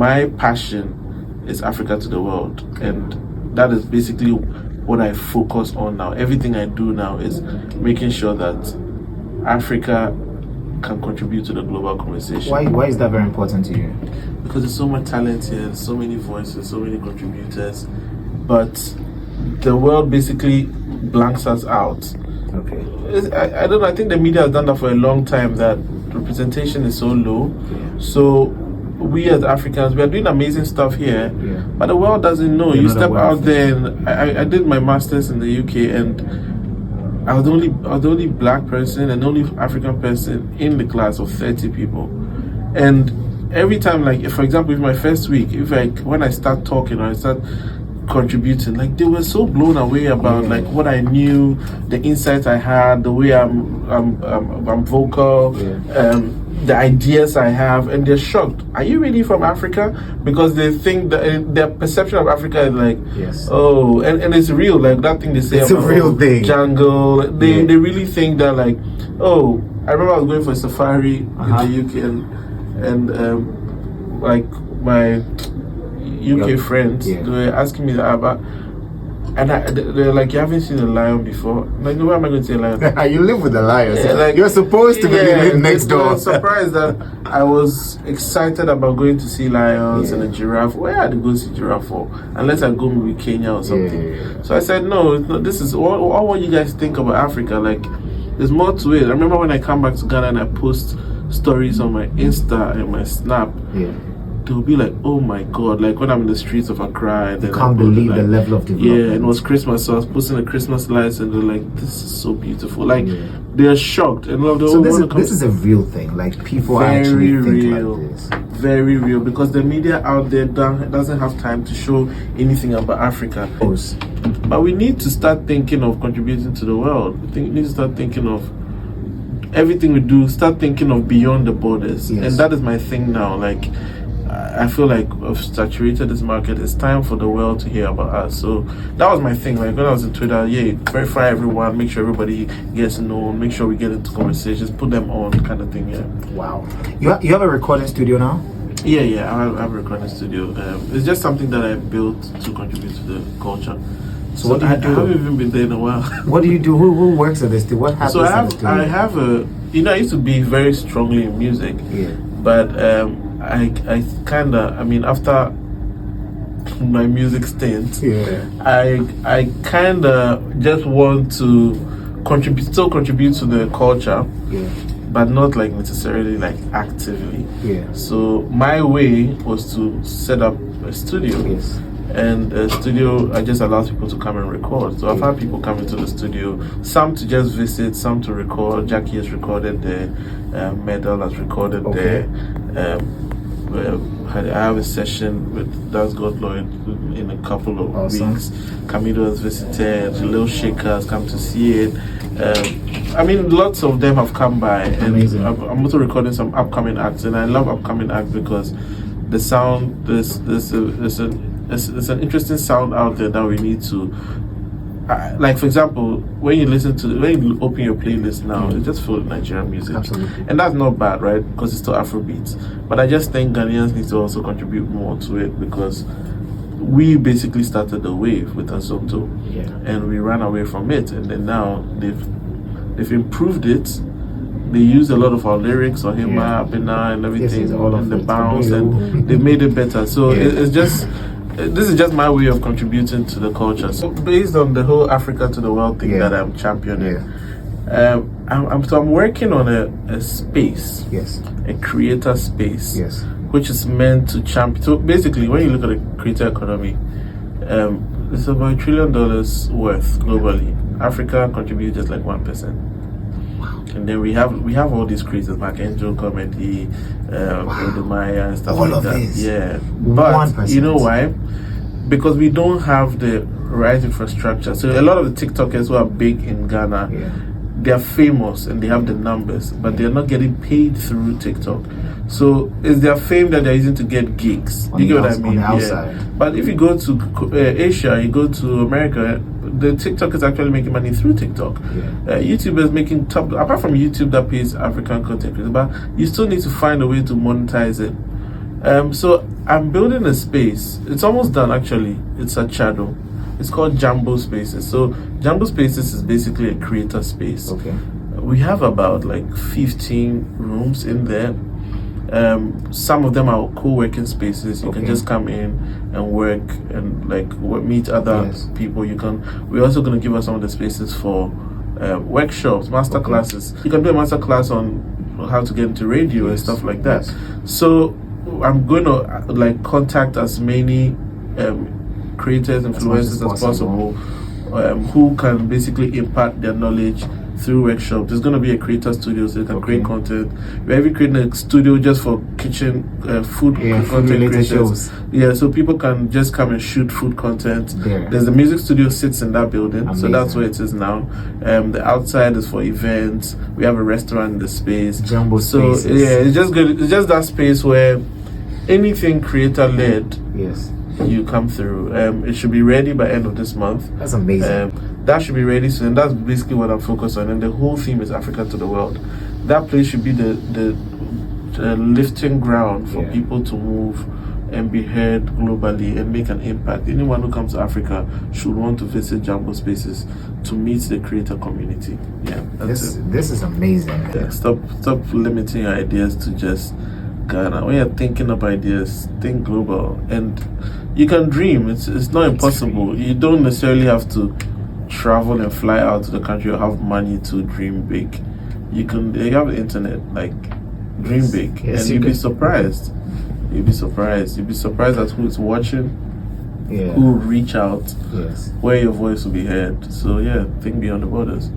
my passion is Africa to the world, and that is basically what I focus on now. Everything I do now is making sure that Africa can contribute to the global conversation. Why is that very important to you? Because there's so much talent here, so many voices, so many contributors, but the world basically blanks us out. Okay. I don't know, I think the media has done that for a long time, that representation is so low. Yeah. So we as Africans, we are doing amazing stuff here, but the world doesn't know. You step out there, and I did my masters in the UK, and I was the only black person and the only African person in the class of 30 people. And every time, like, if, for example, if my first week, when I start talking or I start contributing, like, they were so blown away about like what I knew, the insights I had, the way I'm vocal, the ideas I have, and they're shocked. Are you really from Africa? Because they think that their perception of Africa is like, oh, and it's real, like that thing they say it's about a real thing. Jungle. They really think that, like, oh, I remember I was going for a safari in the UK, and like my UK friends, they were asking me that about, and they're like, you haven't seen a lion before? I'm like, no, why am I going to see a lion? You live with the lions. Like, you're supposed to be next door. I was surprised that I was excited about going to see lions and a giraffe. Where had to go see giraffe for? Unless I go maybe Kenya or something. So I said, no, it's not. This is all what you guys think about Africa. Like, there's more to it. I remember when I come back to Ghana and I post stories on my Insta and my Snap. They'll be like, oh my God, like when I'm in the streets of Accra, and you can't believe the level of development. Yeah, and it was Christmas, so I was posting the Christmas lights, and they're like, this is so beautiful. Like, they're shocked. And so this is a real thing. Like, people actually think like this. Very real, because the media out there doesn't have time to show anything about Africa. But we need to start thinking of contributing to the world. We need to start thinking of everything we do, start thinking of beyond the borders. And that is my thing now. Like, I feel like I've saturated this market. It's time for the world to hear about us. So that was my thing. Like, when I was in Twitter, verify everyone, make sure everybody gets known, make sure we get into conversations, put them on, kind of thing. Wow. You have a recording studio now? Yeah, I have a recording studio. It's just something that I built to contribute to the culture. So what do you do? I haven't even been there in a while. What do you do? Who works at this? What happens? So I have a, I used to be very strongly in music. But I kind of, after my music stint, I kind of just want to still contribute to the culture, but not like necessarily like actively. So my way was to set up a studio. And a studio, I just allow people to come and record. So I've had people come into the studio, some to just visit, some to record. Jackie has recorded there, Medal has recorded there. I have a session with Das God Lloyd in a couple of weeks. Camilo has visited, Lil Shaker has come to see it. Lots of them have come by. Amazing. And I'm also recording some upcoming acts, and I love upcoming acts because the sound, there's an interesting sound out there that we need to, like, for example, when you open your playlist now, it's just full of Nigerian music. Absolutely. And that's not bad, right? Because it's still Afrobeats. But I just think Ghanaians need to also contribute more to it, because we basically started the wave with Azonto, and we ran away from it, and then now they've improved it. They use a lot of our lyrics on Hima, Abena, and everything, and the bounce, and they made it better. So it's just, this is just my way of contributing to the culture. So based on the whole Africa to the world thing that I'm championing, I'm working on a space, a creator space, which is meant to champion. So basically, when you look at the creator economy, it's about $1 trillion worth globally. Africa contributes just like 1%. And then we have all these creators, Mark Angel, Comedy, Maya, and stuff all like of that. This. But 1%. You know why? Because we don't have the right infrastructure. So a lot of the TikTokers who are big in Ghana, they are famous and they have the numbers, but they're not getting paid through TikTok. So it's their fame that they're using to get gigs. You get what I mean? On the outside. But if you go to Asia, you go to America, the TikTok is actually making money through TikTok. YouTube is making top, apart from YouTube that pays African content creators, but you still need to find a way to monetize it. So I'm building a space. It's almost done actually. It's at Shadow. It's called Jambo Spaces. So Jambo Spaces is basically a creator space. Okay. We have about like 15 rooms in there. Some of them are co-working spaces. You can just come in and work and meet other people. We're also going to give us some of the spaces for workshops, master classes. You can do a master class on how to get into radio and stuff like that. So I'm going to contact as many creators, influencers as possible, who can basically impart their knowledge through workshops. There's going to be a creator studio, so you can create content. We're even creating a studio just for kitchen food content creators. Yeah, so people can just come and shoot food content. There's the music studio sits in that building, so that's where it is now. The outside is for events. We have a restaurant in the space. Jumbo spaces. It's just good. It's just that space where anything creator led. Yes. You come through. It should be ready by end of this month. That's amazing. That should be ready soon. That's basically what I'm focused on, and the whole theme is Africa to the world. That place should be the lifting ground for people to move and be heard globally and make an impact. Anyone who comes to Africa should want to visit Jambo Spaces to meet the creator community. Yeah, this is amazing. Yeah, stop limiting your ideas to just Ghana. When you're thinking of ideas, think global, and you can dream. It's not impossible. You don't necessarily have to travel and fly out to the country or have money to dream big. You have the internet, dream big, and you'll be surprised. You'll be surprised at who's watching, who will reach out, where your voice will be heard. So think beyond the borders.